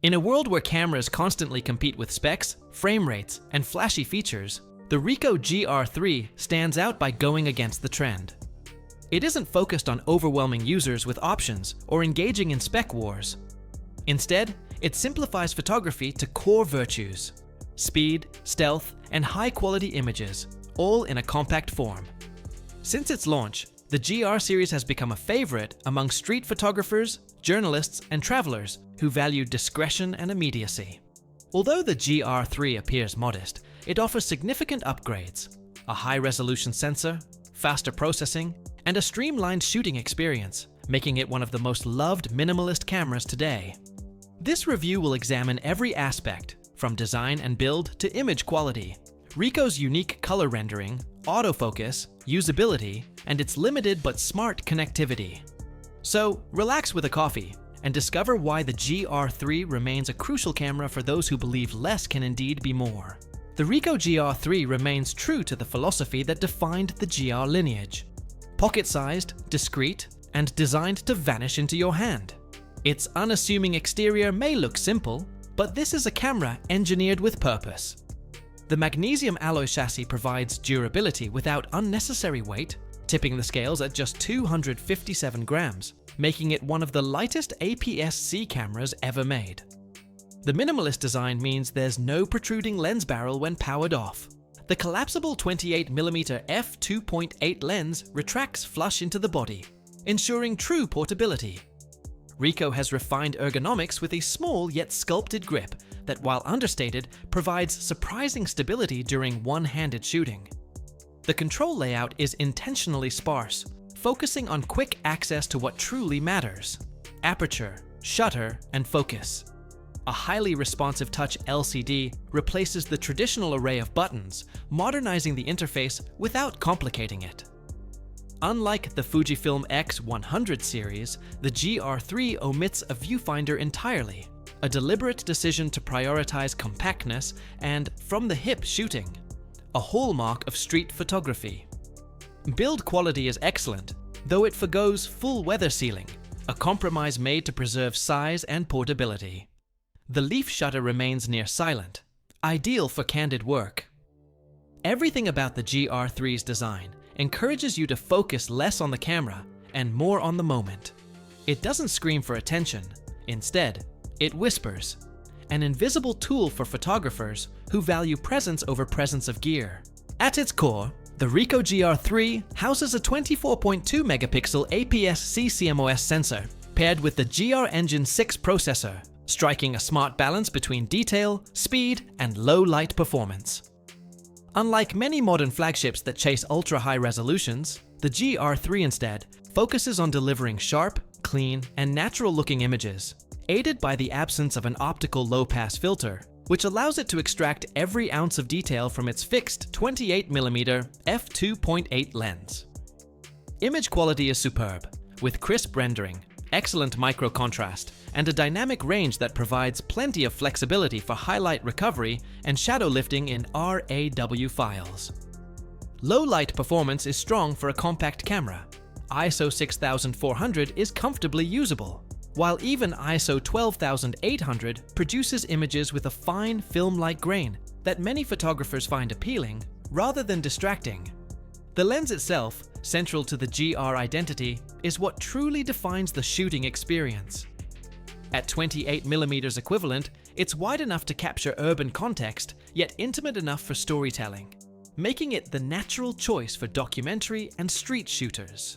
In a world where cameras constantly compete with specs, frame rates, and flashy features, the Ricoh GR III stands out by going against the trend. It isn't focused on overwhelming users with options or engaging in spec wars. Instead, it simplifies photography to core virtues: speed, stealth, and high-quality images, all in a compact form. Since its launch, the GR series has become a favorite among street photographers, journalists, and travelers who value discretion and immediacy. Although the GR III appears modest, it offers significant upgrades: a high-resolution sensor, faster processing, and a streamlined shooting experience, making it one of the most loved minimalist cameras today. This review will examine every aspect, from design and build to image quality, Ricoh's unique color rendering, autofocus, usability, and its limited but smart connectivity. So, relax with a coffee and discover why the GR III remains a crucial camera for those who believe less can indeed be more. The Ricoh GR III remains true to the philosophy that defined the GR lineage: pocket-sized, discreet, and designed to vanish into your hand. Its unassuming exterior may look simple, but this is a camera engineered with purpose. The magnesium alloy chassis provides durability without unnecessary weight, tipping the scales at just 257 grams, making it one of the lightest APS-C cameras ever made. The minimalist design means there's no protruding lens barrel when powered off. The collapsible 28mm f2.8 lens retracts flush into the body, ensuring true portability. Ricoh has refined ergonomics with a small yet sculpted grip that, while understated, provides surprising stability during one-handed shooting. The control layout is intentionally sparse, focusing on quick access to what truly matters: aperture, shutter, and focus. A highly responsive touch LCD replaces the traditional array of buttons, modernizing the interface without complicating it. Unlike the Fujifilm X100 series, the GR III omits a viewfinder entirely, a deliberate decision to prioritize compactness and from-the-hip shooting, a hallmark of street photography. Build quality is excellent, though it forgoes full weather sealing, a compromise made to preserve size and portability. The leaf shutter remains near silent, ideal for candid work. Everything about the GR III's design encourages you to focus less on the camera and more on the moment. It doesn't scream for attention. Instead, it whispers, an invisible tool for photographers who value presence over presence of gear. At its core, the Ricoh GR III houses a 24.2 megapixel APS-C CMOS sensor paired with the GR Engine 6 processor, striking a smart balance between detail, speed, and low-light performance. Unlike many modern flagships that chase ultra-high resolutions, the GR III instead focuses on delivering sharp, clean, and natural-looking images, aided by the absence of an optical low-pass filter, which allows it to extract every ounce of detail from its fixed 28mm f2.8 lens. Image quality is superb, with crisp rendering, excellent micro contrast, and a dynamic range that provides plenty of flexibility for highlight recovery and shadow lifting in RAW files. Low-light performance is strong for a compact camera. ISO 6400 is comfortably usable, while even ISO 12800 produces images with a fine film-like grain that many photographers find appealing rather than distracting. The lens itself, central to the GR identity, is what truly defines the shooting experience. At 28mm equivalent, it's wide enough to capture urban context, yet intimate enough for storytelling, making it the natural choice for documentary and street shooters.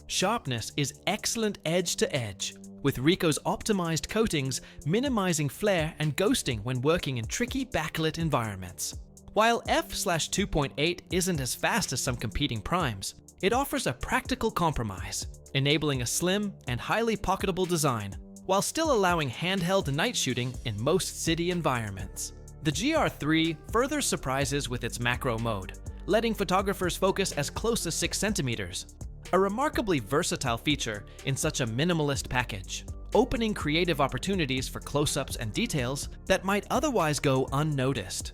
Sharpness is excellent edge-to-edge, with Ricoh's optimized coatings minimizing flare and ghosting when working in tricky backlit environments. While f/2.8 isn't as fast as some competing primes, it offers a practical compromise, enabling a slim and highly pocketable design, while still allowing handheld night shooting in most city environments. The GR III further surprises with its macro mode, letting photographers focus as close as 6 centimeters, a remarkably versatile feature in such a minimalist package, opening creative opportunities for close-ups and details that might otherwise go unnoticed.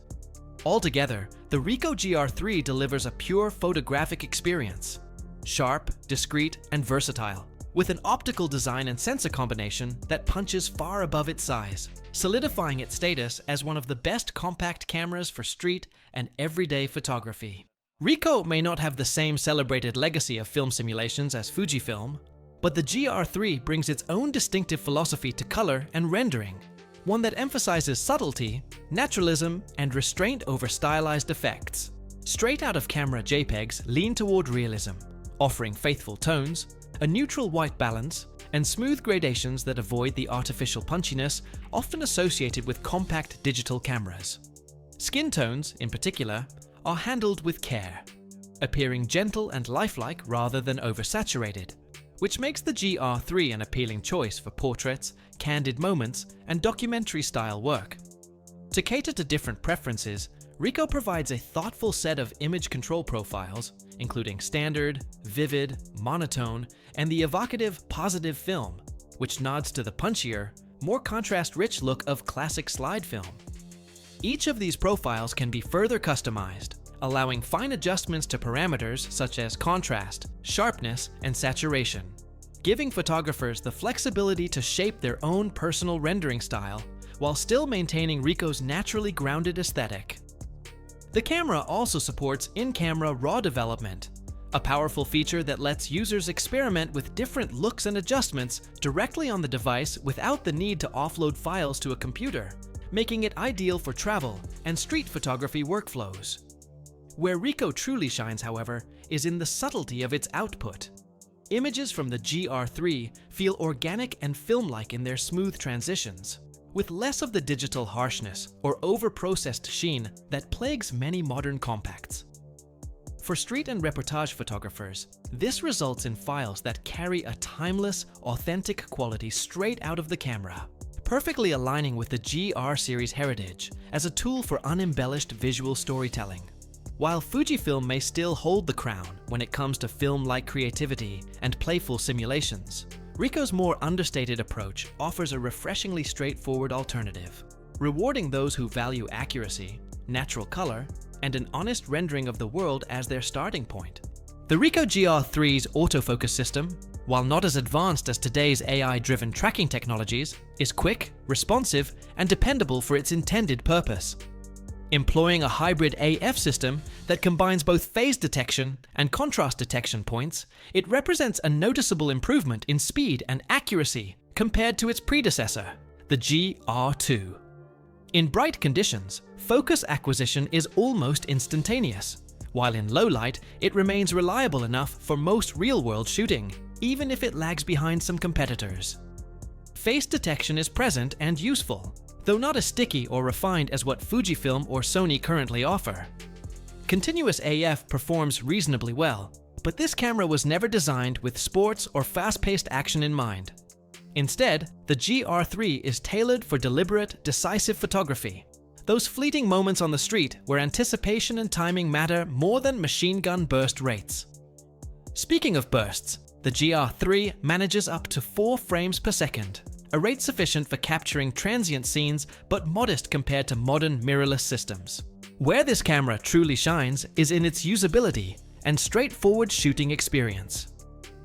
Altogether, the Ricoh GR III delivers a pure photographic experience, sharp, discreet, and versatile, with an optical design and sensor combination that punches far above its size, solidifying its status as one of the best compact cameras for street and everyday photography. Ricoh may not have the same celebrated legacy of film simulations as Fujifilm, but the GR3 brings its own distinctive philosophy to color and rendering, one that emphasizes subtlety, naturalism, and restraint over stylized effects. Straight-out-of-camera JPEGs lean toward realism, offering faithful tones, a neutral white balance, and smooth gradations that avoid the artificial punchiness often associated with compact digital cameras. Skin tones, in particular, are handled with care, appearing gentle and lifelike rather than oversaturated, which makes the GR3 an appealing choice for portraits, candid moments, and documentary-style work. To cater to different preferences, Ricoh provides a thoughtful set of image control profiles, including standard, vivid, monotone, and the evocative positive film, which nods to the punchier, more contrast-rich look of classic slide film. Each of these profiles can be further customized, allowing fine adjustments to parameters such as contrast, sharpness, and saturation, giving photographers the flexibility to shape their own personal rendering style while still maintaining Ricoh's naturally grounded aesthetic. The camera also supports in-camera RAW development, a powerful feature that lets users experiment with different looks and adjustments directly on the device without the need to offload files to a computer, making it ideal for travel and street photography workflows. Where Ricoh truly shines, however, is in the subtlety of its output. Images from the GR3 feel organic and film-like in their smooth transitions, with less of the digital harshness or over-processed sheen that plagues many modern compacts. For street and reportage photographers, this results in files that carry a timeless, authentic quality straight out of the camera, perfectly aligning with the GR series heritage as a tool for unembellished visual storytelling. While Fujifilm may still hold the crown when it comes to film-like creativity and playful simulations, Ricoh's more understated approach offers a refreshingly straightforward alternative, rewarding those who value accuracy, natural color, and an honest rendering of the world as their starting point. The Ricoh GR3's autofocus system, while not as advanced as today's AI-driven tracking technologies, is quick, responsive, and dependable for its intended purpose. Employing a hybrid AF system that combines both phase detection and contrast detection points, it represents a noticeable improvement in speed and accuracy compared to its predecessor, the GR2. In bright conditions, focus acquisition is almost instantaneous, while in low light, it remains reliable enough for most real-world shooting, even if it lags behind some competitors. Face detection is present and useful, though not as sticky or refined as what Fujifilm or Sony currently offer. Continuous AF performs reasonably well, but this camera was never designed with sports or fast-paced action in mind. Instead, the GR3 is tailored for deliberate, decisive photography, those fleeting moments on the street where anticipation and timing matter more than machine gun burst rates. Speaking of bursts, the GR3 manages up to 4 frames per second, a rate sufficient for capturing transient scenes but modest compared to modern mirrorless systems. Where this camera truly shines is in its usability and straightforward shooting experience.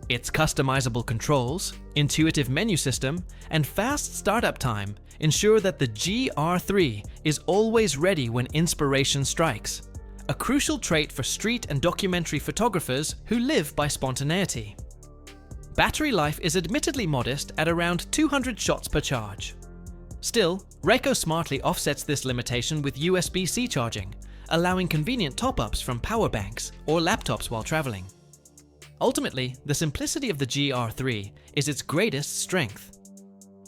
Its customizable controls, intuitive menu system, and fast startup time ensure that the GR3 is always ready when inspiration strikes, a crucial trait for street and documentary photographers who live by spontaneity. Battery life is admittedly modest at around 200 shots per charge. Still, Ricoh smartly offsets this limitation with USB-C charging, allowing convenient top-ups from power banks or laptops while traveling. Ultimately, the simplicity of the GR3 is its greatest strength.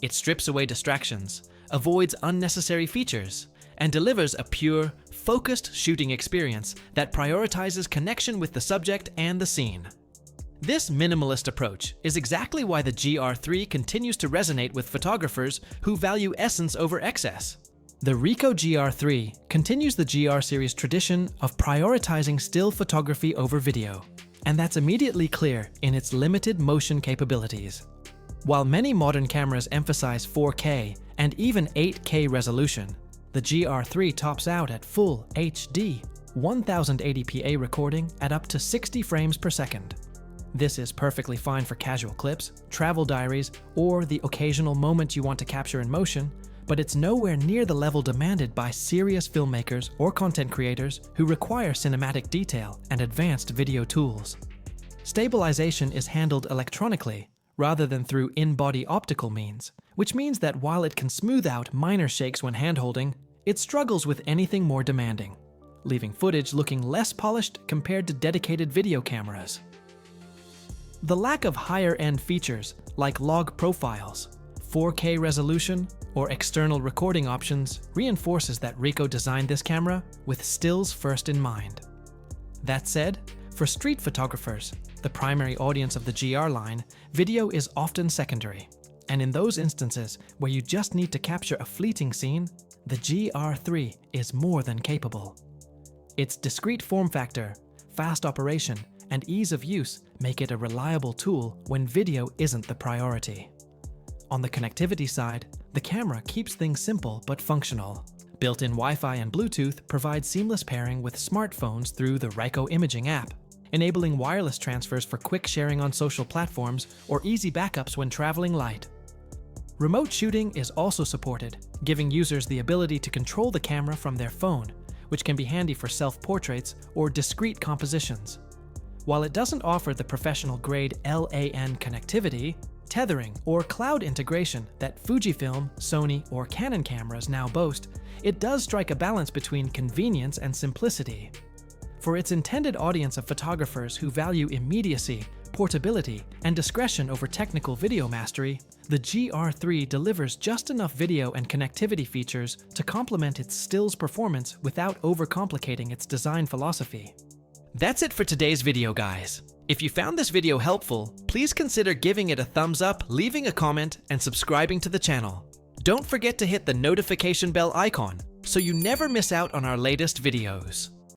It strips away distractions, avoids unnecessary features, and delivers a pure, focused shooting experience that prioritizes connection with the subject and the scene. This minimalist approach is exactly why the GR3 continues to resonate with photographers who value essence over excess. The Ricoh GR3 continues the GR series tradition of prioritizing still photography over video, and that's immediately clear in its limited motion capabilities. While many modern cameras emphasize 4K and even 8K resolution, the GR3 tops out at full HD, 1080p recording at up to 60 frames per second. This is perfectly fine for casual clips, travel diaries, or the occasional moment you want to capture in motion, but it's nowhere near the level demanded by serious filmmakers or content creators who require cinematic detail and advanced video tools. Stabilization is handled electronically rather than through in-body optical means, which means that while it can smooth out minor shakes when hand-holding, it struggles with anything more demanding, leaving footage looking less polished compared to dedicated video cameras. The lack of higher-end features like log profiles, 4K resolution, or external recording options reinforces that Ricoh designed this camera with stills first in mind. That said, for street photographers, the primary audience of the GR line, video is often secondary. And in those instances where you just need to capture a fleeting scene, the GR III is more than capable. Its discrete form factor, fast operation, and ease of use make it a reliable tool when video isn't the priority. On the connectivity side, the camera keeps things simple but functional. Built-in Wi-Fi and Bluetooth provide seamless pairing with smartphones through the Ricoh Imaging app, enabling wireless transfers for quick sharing on social platforms or easy backups when traveling light. Remote shooting is also supported, giving users the ability to control the camera from their phone, which can be handy for self-portraits or discrete compositions. While it doesn't offer the professional-grade LAN connectivity, tethering, or cloud integration that Fujifilm, Sony, or Canon cameras now boast, it does strike a balance between convenience and simplicity. For its intended audience of photographers who value immediacy, portability, and discretion over technical video mastery, the GR III delivers just enough video and connectivity features to complement its stills performance without overcomplicating its design philosophy. That's it for today's video, guys. If you found this video helpful, please consider giving it a thumbs up, leaving a comment, and subscribing to the channel. Don't forget to hit the notification bell icon so you never miss out on our latest videos.